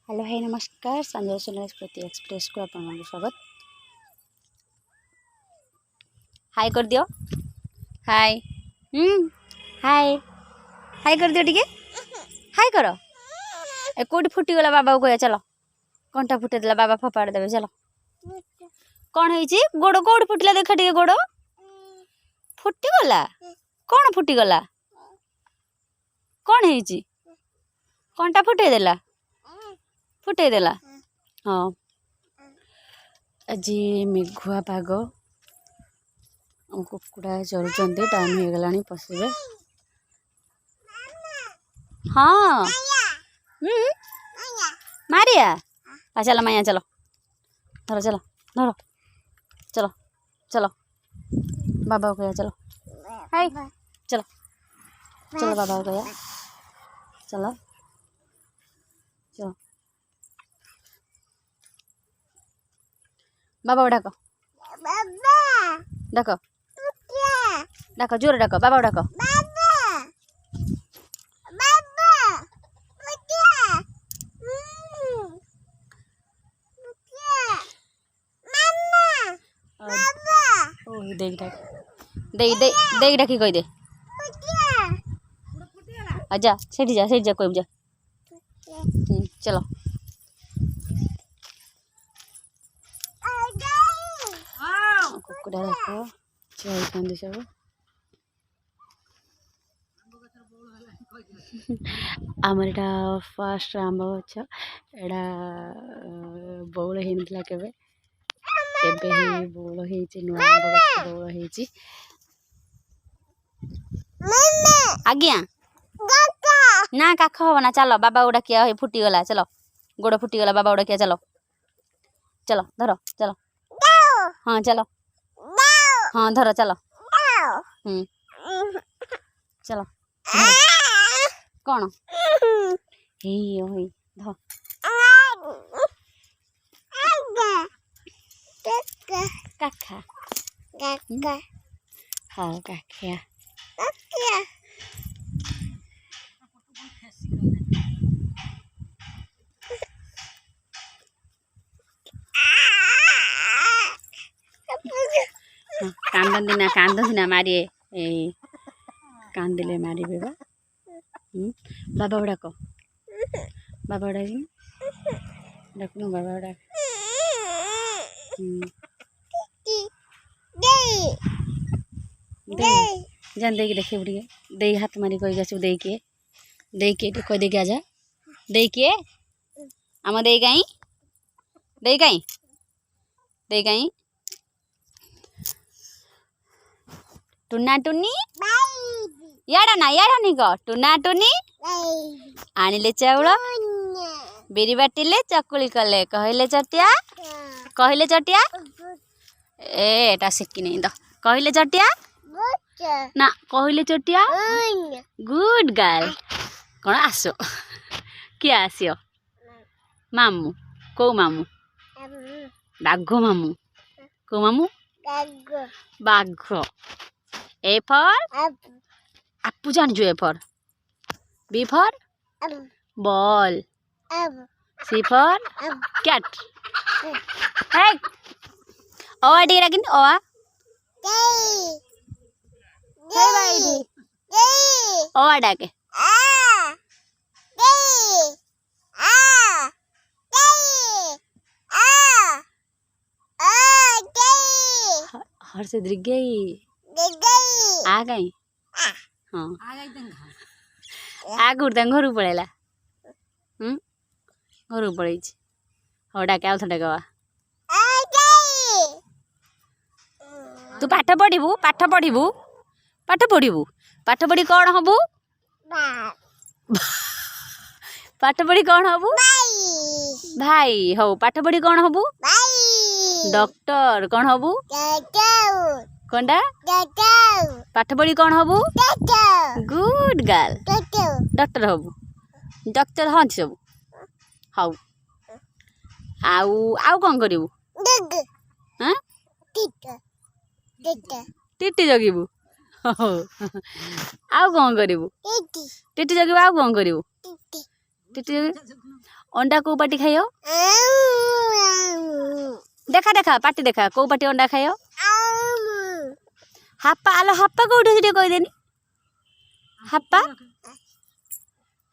Hello hi नमस्कार संजय सोनाली प्रति express को आप स्वागत। हाय कर दियो हाय हाय हाय कर दियो टिके हाय करो। ए कोटी फुटी गला बाबा को चलो कंटा फुटे देला बाबा फपाड़ देबे चलो। कौन है गोड़ कोड फुटला देखा टिके गोड़ फुटी गला कौन फुटी गला कौन है कंटा फुटे देला हाँ आज मेघुआ पाग कुकुड़ा चलुंट टाइम हो गला पशे हाँ मारिया चलो माया चलो धरो चलो धरो चलो चलो बाबा को कह चलो हाय चलो चलो बाबा को कह चलो चलो बाबा डाक डाक डाक जोर डाक बाबा डाक देख डाकी कही दे जा सेठी जा कोई जा चलो कुकुड़ा रख चल सब आमर एटा फास्ट आंब गछ एटा बौल होता केवे एबे ही बौल होइछि नुआ आंब गछ बौल होइछि आज्ञा ना काख हम ना चलो बाबा उड़ा किया फुटी गला चलो गोड़ फुटी गला बाबा उड़ा किया चलो चलो धरो चलो हाँ चलो हाँ धरो चलो चलो कौन हे धो काखा हाँ काखिया कांदना मारे कांदिले मारे बाबा डाक बाबा डाकनु बाबा डाक जान दे देखे उड़िए दे हाथ मारी कही गु दे के कह दे आजा दे के आम दे कहीं टुना टुनी याड़ा नहीं कह टुना टुनी आनिले चाउल बिरी बाटिले चकुली कले कहले चटिया एटा सिक्की नहीं तो कहले चटिया ना कहले चटिया गुड गर्ल कौन आसो किए आसो मामू कौ मामू बाघ मामू कौ मामू बाघ ए फॉर आपू जान जो A for B for ball C for cat है ओआ डी रगिन ओआ ओआ डाके हर से दिख गई आ गई हाँ आ गुड़ घर पड़ेला घर पड़े हाँ डाके आउ डाकवा तू पाठ पढ़ू पाठ पढ़ी कौन हबू पाठ पढ़ी कौन हबू भाई हो पाठ पढ़ी कौन हबू डॉक्टर कौन हबू कौनटा पाठ पढ़ी कौन हबू गुड गर्ल डॉक्टर हबू डॉक्टर हाँ सब हाउ आउ कौन करू हाँ टीटी जगिबू आउ कौन करू टीटी जगिबू आउ कौन करू अंडा को पाटी खाइयो देखा देखा पाटी देखा को पाटी अंडा खाइयो हाप्पा आलो हाप्पा कोठी अछि कहि देनी हाप्पा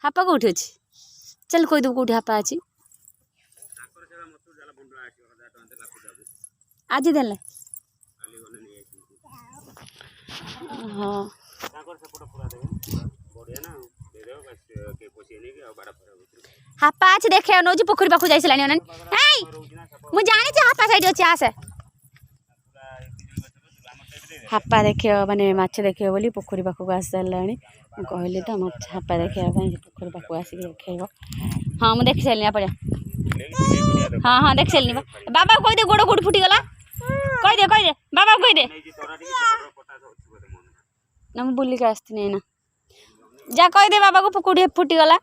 हाप्पा कोठी अछि चल कहि दो कोठी हाप्पा अछि आज देले हां हाप्पा आज देखे नौजी पोखरी पाखु जाइसलानी अनन ए मु जानि छ हाप्पा साइड अछि आसे हाप्पा देखियो माने माछ देखियो बोली पोखरी पाखु आसलानी मु कहली त माछ हाप्पा देखिया पोखरी पाखु आसी खेबो हां मु देखि सलनी आपड़े हां हां देख सलनी बाबा कहि दे गोड़ फुटी गला कहि दे बाबा कहि दे ना मु बुली के आस्थिनी ना जा कहि दे बाबा को कुड़ी फुटी गला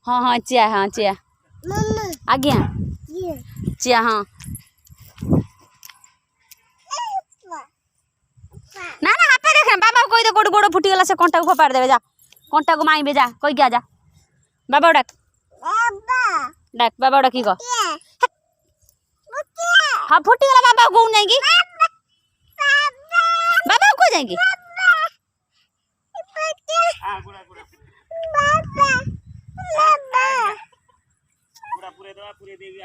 हाँ हाँ चिया आज्ञा चिया हाँ ना ना हापे देखे बाबा को कहि दे गोड़ गोड़ फुटी गला से कंटा को फोपाड़ देबे जा कंटा को माईबे जा कहि के जा बाबा डाक बाबा डाक की को हां फुटी गला बाबा को जाएगी बाबा को जाएगी पूरा पूरे देवी